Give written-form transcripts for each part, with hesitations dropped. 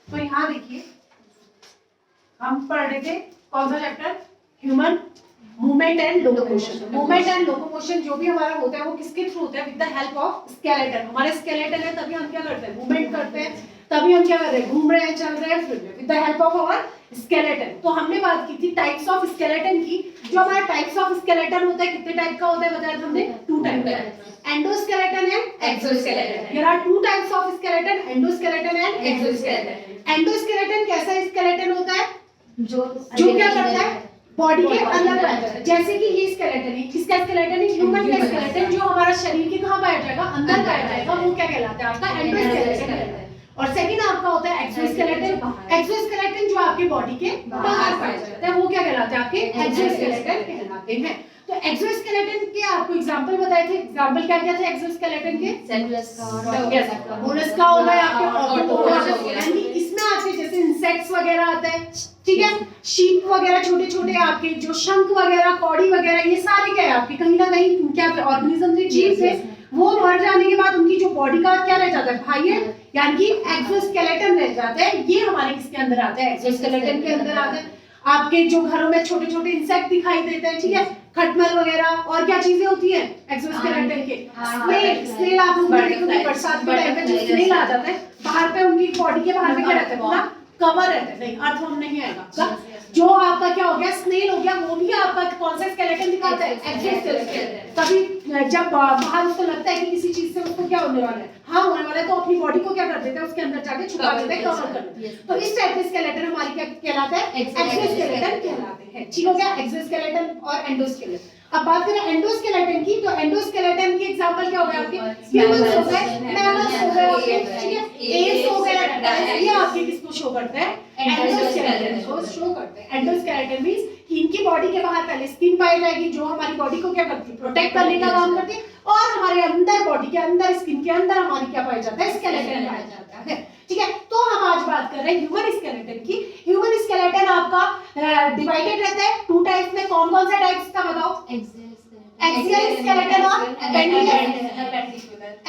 तो यहाँ देखिए हम पढ़ रहे थे कौन सा chapter, human movement and locomotion. Movement and locomotion जो भी हमारा होता है वो किसके थ्रू होता है, with the help of skeleton. हमारे स्केलेटन है तभी हम क्या करते हैं, मूवमेंट करते हैं, तभी हम क्या कर रहे हैं, घूम रहे हैं, चल रहे हैं, फिर with the help of our skeleton. तो हमने बात की थी टाइप्स ऑफ स्केलेटन की। जो हमारा टाइप्स ऑफ स्केलेटन होता है कितने टाइप का होता है बताया था हमने, 2 टाइप का, endoskeleton and exoskeleton. There are 2 types of skeleton, endoskeleton and exoskeleton. Endoskeleton कैसा स्केलेटन होता है, जो क्या करता है, बॉडी के अंदर पाया जाता है। जैसे कि ये स्केलेटन है, किसका स्केलेटन है, ह्यूमन का स्केलेटन, जो हमारा शरीर के कहां पाया जाएगा, अंदर पाया जाएगा, वो क्या कहलाता है, आपका एंडोस्केलेटन कहलाता है। और सेकंड आपका होता है एक्सोस्केलेटन। एक्सोस्केलेटन जो आपके बॉडी के बाहर पाया जाता है वो क्या कहलाता है, आपके एक्सोस्केलेटन कहलाते हैं। तो एक्सोस्केलेटन के आपको एग्जांपल बताए थे, एग्जांपल क्या क्या थे एक्सोस्केलेटन के, मोलस्का हो गए, आपके ऑक्टोपस, यानी इसमें आपके जैसे इंसेक्ट्स वगैरह आता है, ठीक है, शीप वगैरह छोटे छोटे आपके जो शंख वगैरह, कौड़ी वगैरह, ये सारे क्या है आपके कहीं ना कहीं क्या ऑर्गेनिज्म थे, जीव थे, वो मर जाने के बाद उनकी जो बॉडी का क्या रह जाता है, फाइबर, यानी कि एक्सोस्केलेटन रह जाता है। ये हमारे किसके अंदर आता है, एक्सोस्केलेटन के अंदर आता है। आपके जो घरों में छोटे छोटे इंसेक्ट दिखाई देते हैं, ठीक है, खटमल वगैरह, और क्या चीजें होती हैं एक्सोस्केलेटन के, स्नेल आप लोग देखोगे बरसात के टाइम पे जो स्नेल आ जाता है बाहर पे, उनकी बॉडी के बाहर पे क्या रहता है, पूरा कवर रहता है, नहीं अर्थ हम नहीं आएगा। जो आपका क्या हो गया, स्नेल हो गया, वो भी आपका कौन सा स्केलेटन दिखाता है, एक्सोस्केलेटन। तभी जब बाहर उसको लगता है कि किसी चीज से उसको क्या होने वाला है, हाँ होने वाला है, तो अपनी बॉडी को क्या कर देता है, उसके अंदर जाके छुपा देता है, कवर कर देता है। तो इस टाइप के स्केलेटन हमारी क्या कहलाता है, एक्सोस्केलेटन कहलाते हैं। ठीक हो गया, एक्सोस्केलेटन और एंडोस्केलेटन। अब बात करें एंडोस्केलेटन की, तो एंडोस्केलेटन की एग्जांपल क्या हो गया आपके, ह्यूमंस हो गए, मैमल्स हो गए आपके, ठीक है, एप्स हो गए, ये आपके किसको शो करता है, एंडोस्केलेटन को शो करते हैं। एंडोस्केलेटन मींस कि इनकी बॉडी के बाहर पहले स्किन पाई जाएगी, जो हमारी बॉडी को क्या करती है, प्रोटेक्ट करने का काम करती है, और हमारे अंदर बॉडी के अंदर स्किन के अंदर हमारी क्या पाया जाता है, स्केलेटन पाया जाता है। ठीक है, तो हम आज बात कर रहे हैं ह्यूमन स्केलेटन की। ह्यूमन स्केलेटन आपका डिवाइडेड रहता है 2 टाइप्स में। कौन कौन सा टाइप्स का बताओ, एक्सियल स्केलेटन और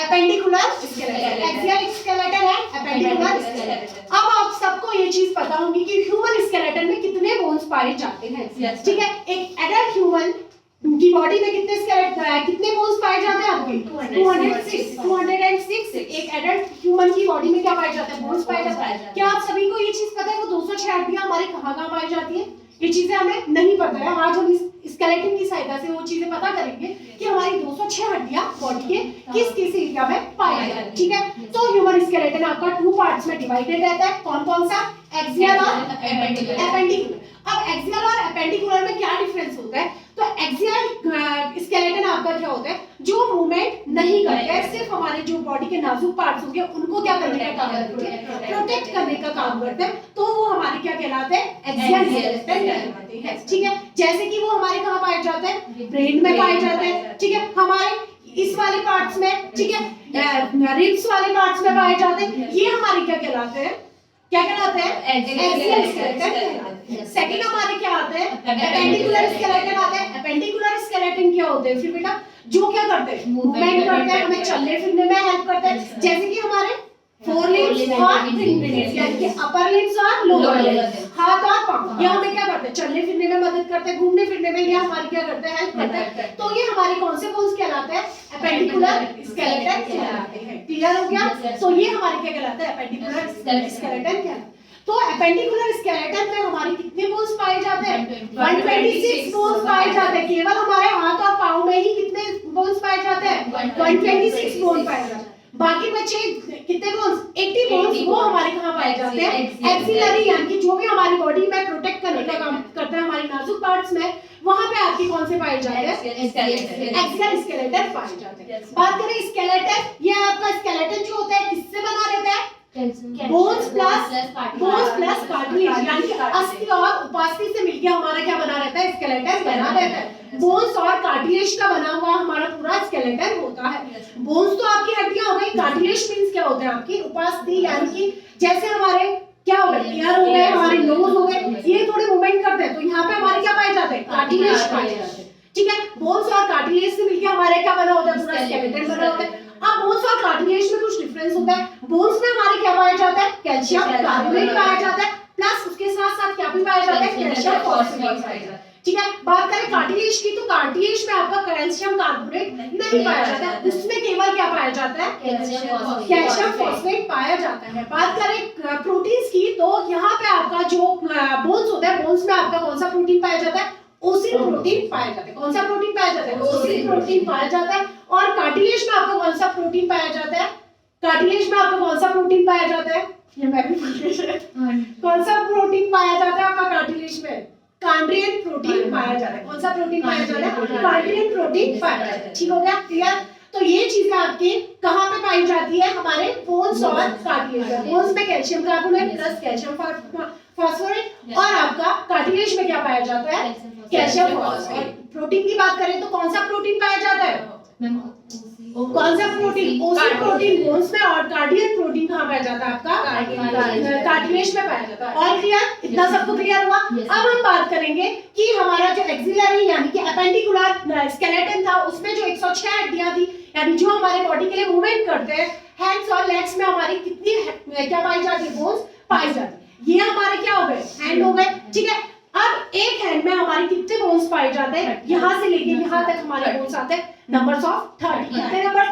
appendicular skeleton. Axial skeleton and appendicular skeleton. अब आप सबको ये चीज पता होगी कि ह्यूमन स्केलेटन में कितने बोन्स पाए जाते हैं, ठीक है। एक एडल्ट ह्यूमन की बॉडी में कितने बोन्स पाए जाते हैं आपके, 206। एक एडल्ट ह्यूमन की बॉडी में क्या पाए जाते हैं, बोन्स पाए जाते हैं। क्या आप सभी को ये चीज पता है वो 206 हड्डियां हमारे कहाँ पाई जाती है, ये चीजें हमें नहीं पता है। आज हम इस स्केलेटन की सहायता से वो चीजें पता करेंगे कि हमारी 206 हड्डियां बॉडी के किस किस एरिया में पाई जाती है। ठीक है, तो ह्यूमन स्केलेटन आपका 2 पार्ट्स में डिवाइडेड रहता है। कौन कौन सा, एक्सियल और एपेंडिकुलर। अब एक्सियल और एपेंडिकुलर में क्या डिफरेंस होता है, तो एक्सियल स्केलेटन आपका क्या होता है, जो मूवमेंट नहीं करता है, सिर्फ हमारे जो बॉडी के नाजुक पार्ट्स होंगे उनको क्या करने का काम करते हैं, प्रोटेक्ट करने का काम करते हैं, तो वो हमारे क्या कहलाते हैं, एक्सियल स्केलेटन कहलाते हैं। ठीक है, जैसे कि वो हमारे कहाँ पाए जाते हैं, ब्रेन में पाए जाते हैं, ठीक है, हमारे इस वाले पार्ट्स में, ठीक है, रिब्स वाले पार्ट्स में पाए जाते हैं। ये हमारे क्या कहलाते हैं, क्या कहलाते हैं, एक्सियल स्केलेटन कहलाते हैं। सेकंड हमारे क्या आते हैं, एपेंडिकुलर स्केलेटन आते हैं। एपेंडिकुलर स्केलेटन क्या होते हैं, फिर बेटा जो क्या करते हैं, मूवमेंट करते हैं, हमें चलने फिरने में हेल्प करते हैं, जैसे कि हमारे 4 लिम्स और 3 लिम्स, यानी कि अपर लिम्स और लोअर लिम्स, हाथ और पांव, ये हमें क्या करते हैं, चलने फिरने में मदद करते हैं, घूमने फिरने में ये हमारी क्या करते हैं, हेल्प करते हैं। तो ये हमारे कौन से बोन्स कहलाते हैं, एपेंडिकुलर स्केलेटन कहलाते हैं। क्लियर हो गया, तो ये हमारे क्या कहलाते हैं, एपेंडिकुलर स्केलेटन कहलाते हैं। तो एपेंडिकुलर स्केलेटन में हमारे कितने बोन्स पाए जाते हैं, 126 बोन्स पाए जाते हैं। केवल हमारे हाथ और पांव में ही कितने बोन्स पाए जाते हैं, 126 बोन पाए जाते हैं। बाकी बचे कितने बोन्स, 80 बोन्स, वो हमारे कहाँ पाए जाते हैं, एक्सिलरी, यानी कि जो भी हमारी बॉडी में प्रोटेक्ट करने का काम करता है हमारे नाजुक पार्ट्स में, वहां पे आपके कौन से पाए जाते हैं, एक्सियल स्केलेटन पाए जाते हैं। बात करें स्केलेटन, ये आपका स्केलेटन जो होता है किससे बना रहता है, बोन्स प्लस कार्टिलेज, यानी कि अस्थि और उपास्थि से मिलकर हमारा क्या बना रहता है, स्केलेटन बना रहता है। बोन्स और कार्टिलेज का बना हुआ हमारा पूरा स्केलेटन होता है। बोन्स तो आपकी हड्डियां हो गई, कार्टिलेज मींस क्या होता है, आपकी उपास्थि, यानी कि जैसे हमारे क्या हो गए, ईयर हो गए, हमारे नोज हो गए, ये थोड़े मूवमेंट करते हैं, तो यहाँ पे हमारे क्या पाए जाते हैं, कार्टिलेज पाए जाते हैं। ठीक है, बोन्स और कार्टिलेज से मिलकर हमारे क्या बना होता है, पूरा स्केलेटन बना होता है। अब बोन्स और कार्टिलेज में कुछ डिफरेंस होता है। बोन्स में हमारे क्या पाया जाता है, कैल्शियम कार्बोनेट पाया जाता है, प्लस उसके साथ साथ क्या भी पाया जाता है, कैल्शियम फॉस्फेट पाया जाता है। ठीक है, बात करें कार्टिलेज की, तो कार्टिलेज में आपका कैल्शियम कार्बोनेट नहीं पाया जाता है, उसमें केवल क्या पाया जाता है, कैल्शियम फॉस्फेट पाया जाता है। बात करें प्रोटीन्स की, तो यहाँ पे आपका जो बोन्स होता है, बोन्स में आपका कौन सा प्रोटीन पाया जाता है, ओसिन प्रोटीन पाया जाता है। कौन सा प्रोटीन पाया जाता है, ओसिन प्रोटीन पाया जाता है। और कार्टिलेज में आपका कौन सा प्रोटीन पाया जाता है, कार्टिलेज में आपका कौन सा प्रोटीन पाया जाता है, ये मैं भी भूल गई, कौन सा प्रोटीन पाया जाता है आपका कार्टिलेज में, कार्डियन प्रोटीन पाया जाता है। कौन सा प्रोटीन पाया जाता है, कार्डियन प्रोटीन पाया जाता है। ठीक हो गया, क्लियर। तो ये चीजें आपके कहां पे पाई जाती है, हमारे बोन्स और कार्टिलेज में। बोन्स में कैल्शियम कार्बोनेट प्लस कैल्शियम फॉस्फोरेट, और आपका कार्टिलेज में क्या पाया जाता है, कैल्शियम फॉस्फोरेट। प्रोटीन की बात करें तो कौन सा प्रोटीन पाया जाता है, कौन सा प्रोटीन, ओसी प्रोटीन बोन्स में, और कार्डियन प्रोटीन कहां पाया जाता है आपका, कार्टिलेज में पाया जाता है। और क्लियर, इतना सबको क्लियर हुआ। अब हम बात करेंगे कि हमारा जो एक्सिलरी यानी कि एपेंडिकुलर स्केलेटन था, उसमें जो 106 हड्डियां थी, यानी जो हमारे बॉडी के लिए मूवमेंट करते हैं, हैंड्स और लेग्स में हमारी कितनी क्या पाई जाती है, बोन्स पाई जाती है। ये हमारे क्या हो गए, हैंड हो गए। ठीक है, अब एक हैंड में हमारे कितने बोन्स पाए जाते हैं, यहाँ से लेके यहाँ तक हमारे बोन्स आते हैं, नंबर्स ऑफ 30। कितने नंबर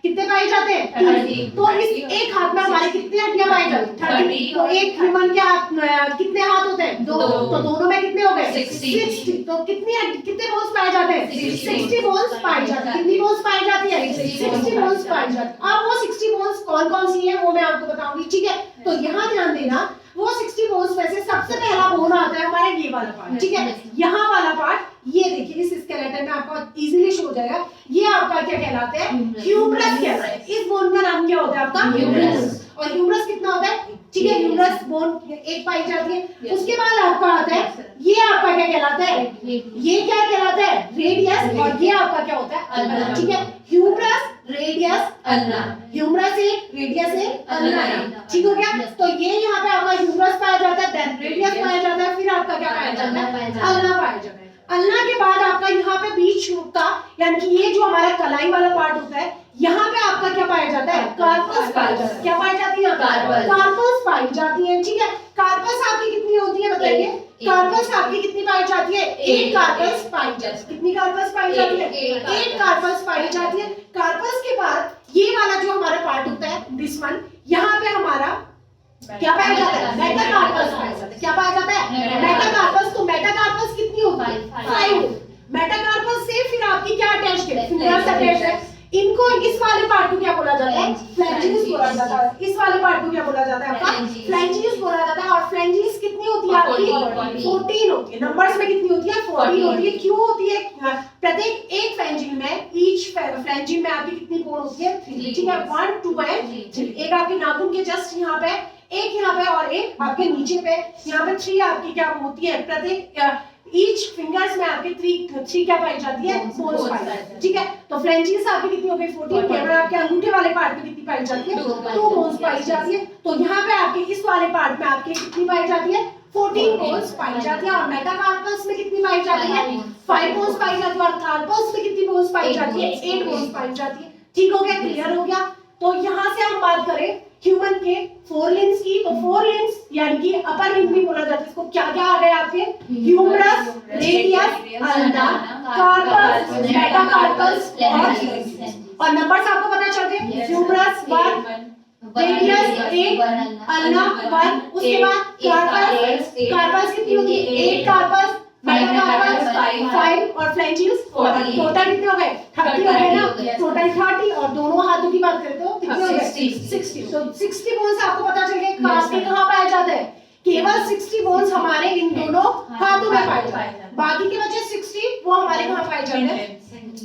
कितने पाए जाते हैं, 30। तो इस एक हाथ में हमारे कितने हड्डियां पाई जाती हैं, 30। तो एक ह्यूमन के हाथ कितने हाथ होते हैं, 2। तो दोनों में कितने हो गए, 60। तो कितने बोन्स पाए जाते हैं, 60 बोन्स पाई जाती है। कितनी बोन्स पाई जाती है, 60 बोन्स पाई जाती है। अब वो 60 बोन्स कौन कौन सी है वो मैं आपको बताऊंगी। ठीक है, तो यहाँ ध्यान देना, वो 60 बोन्स में से सबसे पहला बोन आता है हमारा ये वाला पार्ट। ठीक है, यहाँ वाला पार्ट, ये देखिए इस स्केलेटन में आपको इजीली शो हो जाएगा, ये आपका क्या कहलाता है, ह्यूमरस कहलाता है। इस बोन का नाम क्या होता है आपका, ह्यूमरस। और ह्यूमरस कितना होता है, ठीक है, ह्यूमरस बोन एक पाई जाती है। उसके बाद आपका आता है, ये आपका क्या कहलाता है, ये क्या कहलाता है, रेडियस। और ये आपका क्या होता है, अल्ना। ठीक है, ह्यूमरस, रेडियस, अल्ना। ह्यूमरस एक, रेडियस एक, अल्ना एक। ठीक हो गया। तो ये यहाँ पे आपका ह्यूमरस पाया जाता है, देन रेडियस पाया जाता है, फिर आपका क्या पाया जाता है, अल्ना पाया जाता है। अल्ना के बाद आपका यहाँ पे बीच का, यानी कि ये जो हमारा कलाई वाला पार्ट होता है, यहाँ पे आपका क्या पाया जाता है, कार्पस पाया जाता है। क्या पाई जाती है, कार्पस पाई जाती है। ठीक है, कार्पस आपकी कितनी होती है बताइए, कार्पस आपकी कितनी पाई जाती है, 8 कार्पस पाई जाती है। कितनी कार्पस पाई जाती है, 8 कार्पस पाई जाती है। कार्पस के बाद ये वाला जो हमारा पार्ट होता है, दिस वन, यहाँ पे हमारा क्या पाया जाता है, मेटाकार्पस पाया जाता है। क्या पाया जाता है, मेटाकार्पस। तो मेटाकार्पस कितनी होती है, 5। मेटाकार्पस से फिर आपकी क्या अटैच्ड है, फिंगर्स अटैच्ड है। इनको इस वाले पार्ट को क्या बोला जाता है, फ्लैंजिस बोला जाता है। इस वाले पार्ट को क्या बोला जाता है आपका, फ्लैंजिस बोला जाता है। और फ्लैंजिस कितनी होती है आपकी, 14 होती है। नंबर्स में कितनी होती है, 14 होती है। क्यों होती है, प्रत्येक एक फ्लैंजिल में, ईच फ्लैंजिल में आपकी कितनी बोन होती है, 3। ठीक है, 1, 2 एंड 3। एक आपके नाखून के जस्ट यहाँ पे, एक यहाँ पे, और एक आपके नीचे पे, यहाँ पे 3 आपकी क्या होती है, प्रत्येक ईच फिंगर्स में आपके 3 क्या पाई जाती है, बोन्स पाई जाती है। ठीक है, तो फ्लैंजिस आपकी कितनी हो गई, 14। केवल आपके अंगूठे वाले पार्ट में कितनी पाई जाती है, 2 बोन्स पाई जाती है। तो यहाँ पे आपके इस वाले पार्ट में आपके कितनी पाई जाती है, 14 बोन्स पाई जाती है। और मेटाकार्पस में कितनी पाई जाती है, 5 बोन्स पाई जाती है। और कार्पस में कितनी बोन्स पाई जाती है, 8 बोन्स पाई जाती है। ठीक हो गया, क्लियर हो गया। तो यहाँ से हम बात करें ह्यूमन के 4 लिम्स की, तो 4 लिम्स यानी कि अपर लिम्ब भी बोला जाता है। इसको क्या क्या आ गए आपके, humerus, radius, ulna, carpus, metacarpus और नंबर्स आपको पता चल गए। Humerus 1, radius 1, ulna 1। उसके बाद कार्पस कितनी होती है, 8 कार्पस, मेटाकार्पस 5 और फ्लैंजिस 14। टोटल कितने हो गए, 30 हो गए ना, टोटल 30। और दोनों हाथों की बात करें तो कितने हो गए, 60। तो 60 बोन्स आपको पता चल गए कहाँ पाया जाता है, केवल 60 बोन्स हमारे इन दोनों हाथों में पाए जाते हैं। बाकी के बचे 60 वो हमारे कहाँ पाए जाते हैं,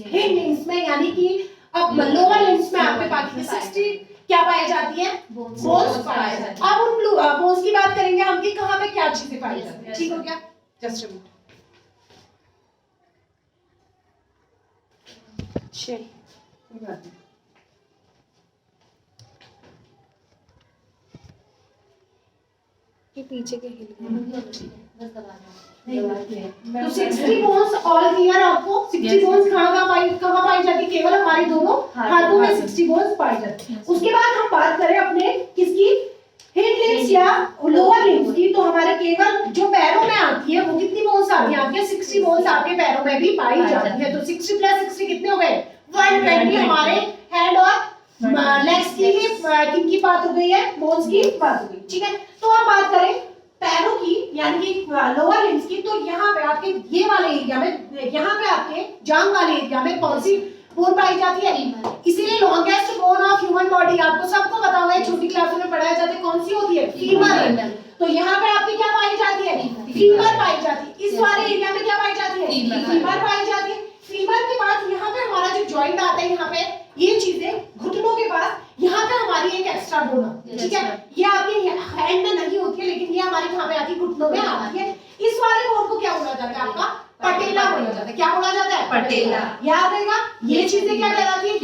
हिंड लिम्स में। यानी कि अब लोअर लिम्स में आपके बाकी के 60 क्या पाई जाती है, बोन्स पाए जाते हैं। अब उन बोन्स की बात करेंगे हम कि कहाँ पे क्या चीजें पाई जाती है। ठीक हो गया, जस्ट अ मिनट। ये पीछे के हिल गए। तो 60 बोन्स ऑल क्लियर आपको। 60 बोन्स कहाँ पाई जाती है, केवल हमारे दोनों हाथों में 60 बोन्स पाई जाती है। उसके बाद हम बात करें अपने किसकी, हिंड लिम्स या लोअर लिम्स की तो हमारे केवल जो पैरों में आती है वो कितनी बोन्स आती है आपके 60 बोन्स आपके पैरों में भी पाई जाती है। तो 60 प्लस 60 कितने हो गए 120 हमारे हैंड और लेग्स की ही किनकी बात हो गई है बोन्स की बात हो गई। ठीक है, तो अब बात करें पैरों की यानी कि लोअर लिम्स की, तो यहाँ पे आपके ये वाले एरिया में, यहाँ पे आपके जांघ वाले एरिया में कौन सी बोन पाई जाती है? इसीलिए longest bone of human body आपको सबको पता होगा, छोटी क्लासों में पढ़ाया जाता है, कौन सी होती है? फीमर। तो यहाँ पे आपकी क्या पाई जाती है? फीमर पाई जाती है। इस वाले एरिया में क्या पाई जाती है? फीमर पाई जाती है। फीमर के बाद यहाँ पे हमारा जो जॉइंट आता है, यहाँ पे ये चीजें घुटनों के पास, यहाँ पे हमारी एक एक्स्ट्रा बोन आती है। ठीक है, ये आपके हैंड में नहीं होती है, लेकिन ये हमारी कहाँ पे आती है? घुटनों में आती है। इस वाले बोन को क्या बोला जाता है? आपका पटेला बोला जाता है। क्या बोला जाता है? पटेला। याद रहेगा, ये चीजें क्या कहलाती है?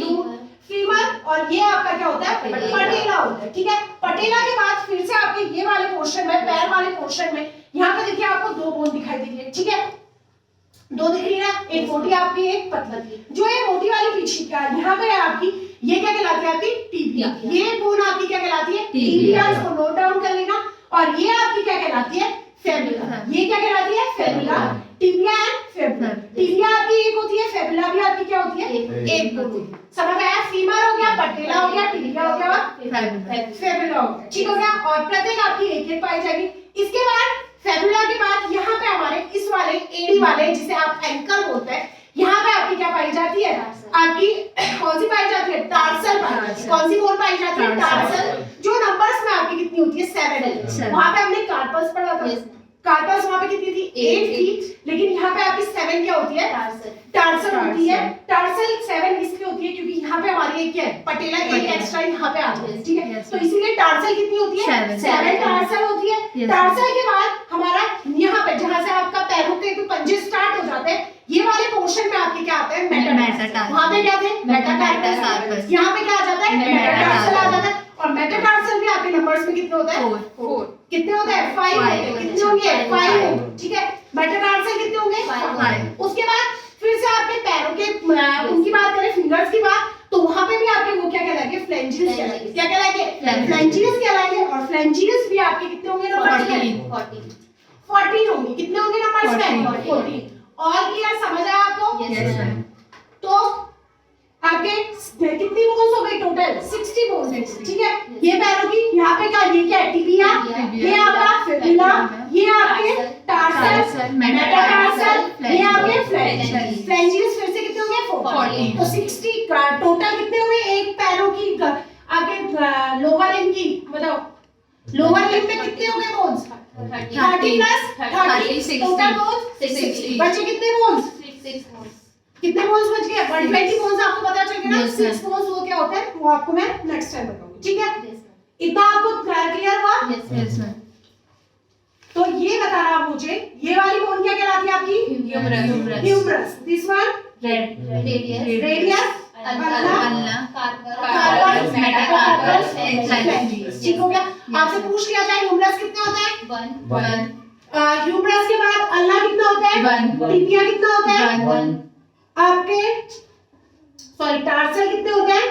फीमर, और ये आपका क्या होता है? पटेला होता है। ठीक है, पटेला के बाद फिर से आपके ये वाले पोर्शन में, पैर वाले पोर्शन में, यहाँ पे देखिए आपको दो बोन दिखाई दे रही है। ठीक है, दो दिख रही है ना, एक मोटी आपकी एक पतली। जो ये मोटी वाली पीछे का यहाँ पे आपकी ये क्या कहलाती है? आपकी टिबिया। ये बोन आपकी क्या कहलाती है? टिबिया। इसको नोट डाउन कर लेना। और ये आपकी क्या कहलाती है? फेबुला। ये क्या कहलाती है? Fabula. Tibia and fabula. Tibia आपकी एक होती है, फेबुला भी आपकी क्या होती है? एक होती है। समझ आया? फीमर हो गया, पटेला हो गया, टिबिया हो गया और फेबुला हो गया। ठीक हो गया, और प्रत्येक आपकी एक एक पाई जाएगी। इसके बाद फेबुला के बाद यहाँ पे हमारे इस वाले एड़ी वाले, जिसे आप एंकल बोलते हैं, यहाँ पे आपकी क्या पाई जाती है? आपकी कौन सी पाई जाती है? टार्सल पाई जाती है। कौन सी बोन पाई जाती है? टार्सल। जो नंबर्स में आपकी कितनी होती है? 7। वहां पे हमने कार्पस पढ़ा था। कार्पस वहां पे कितनी थी? 8 थी, लेकिन यहाँ पे आपकी 7 क्या होती है? टार्सल होती है। टार्सल 7 इसलिए होती है क्योंकि यहाँ पे हमारी एक क्या है? पटेला एक एक्स्ट्रा यहाँ पे आती है। ठीक है, तो इसीलिए टार्सल कितनी होती है? 7 टार्सल होती है। टार्सल के बाद हमारा यहाँ पे जहाँ से आपका पैरों के पंजे स्टार्ट हो जाते हैं, ये वाले पोर्शन में आपके क्या आते हैं? मेटाटार्सल। वहां पे क्या थे? मेटाटार्सल। यहाँ पे क्या आ जाता है? मेटाटार्सल आ जाता है। और मेटाटार्सल भी आपके नंबर्स में कितने होते हैं? 4। कितने होते हैं? 5 होते हैं। कितने होंगे? 5। ठीक है, मेटाटार्सल कितने होंगे? 5। उसके बाद फिर से आपके पैरों के उनकी बात करें, फिंगर्स की बात, तो वहां पे भी आपके वो क्या कहलाएंगे? फ्लेंजेस कहलाएंगे। क्या कहलाएंगे? फ्लेंजेस कहलाएंगे। और फ्लेंजेस भी आपके कितने होंगे नंबर्स में? 14 होंगे। कितने होंगे नंबर्स में? 14। और क्लियर? समझ आया आपको? यस। तो आपके कितनी बोन्स हो गई टोटल? 60 बोन्स। ठीक है, ये पैरों की, यहाँ पे क्या, ये क्या है? टिबिया, ये आपका फेबुला, ये आपके टार्सल, मेटाटार्सल, ये आपके फ्लेंजेस। फ्लेंजेस फिर से कितने होंगे? 40। तो 60 टोटल कितने हुए? एक पैरों की आपके लोअर लिम्ब की, बताओ लोअर लिम्ब में कितने हो गए बोन्स? 30 plus 30 total bones 60। बचे कितने बोन्स? 6 बोन्स। कितने बोन्स बच गए? 120 बोन्स। आपको पता चल गया ना 6 बोन्स वो क्या होते हैं, वो आपको मैं नेक्स्ट टाइम बताऊंगी। ठीक है, इतना आपको क्लियर हुआ? Yes ma'am. तो ये बता रहा मुझे, ये वाली बोन क्या कहलाती है आपकी? Humerus. This one radius, carpus, metacarpus, phalanges. ठीक हो गया? आपसे पूछ लिया जाए ह्यूमरस कितने होते हैं? 1। ह्यूमरस के बाद अल्ला कितना होता है? 1। टिबिया कितना होता है? आपके सॉरी टार्सल कितने होते हैं?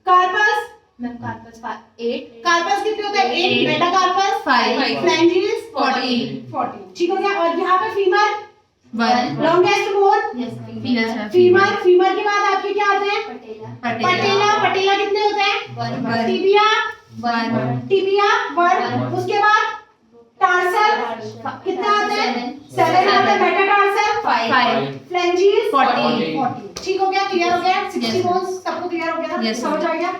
Corpus corpus 8। कार्पस कितने होते हैं? 8। मेटाकार्पस 5। फ्लेंजेस 40। ठीक हो गया? और यहाँ पे femur 1। Longest bone femur. Femur के बाद आपके क्या आते हैं? पटेला। पटेला कितने होते हैं? 1। टिबिया 1। उसके बाद टार्सल कितने आते हैं? 7 आते हैं। मेटाटार्सल 5। फ्लेंजेस 40। ठीक हो गया? क्लियर हो गया? 60 बोन्स सबको क्लियर हो गया ना? समझ आ गया?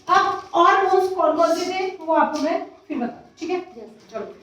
अब और बोन्स कौन कौन से थे वो आपको मैं फिर बताऊं। ठीक है, चलो।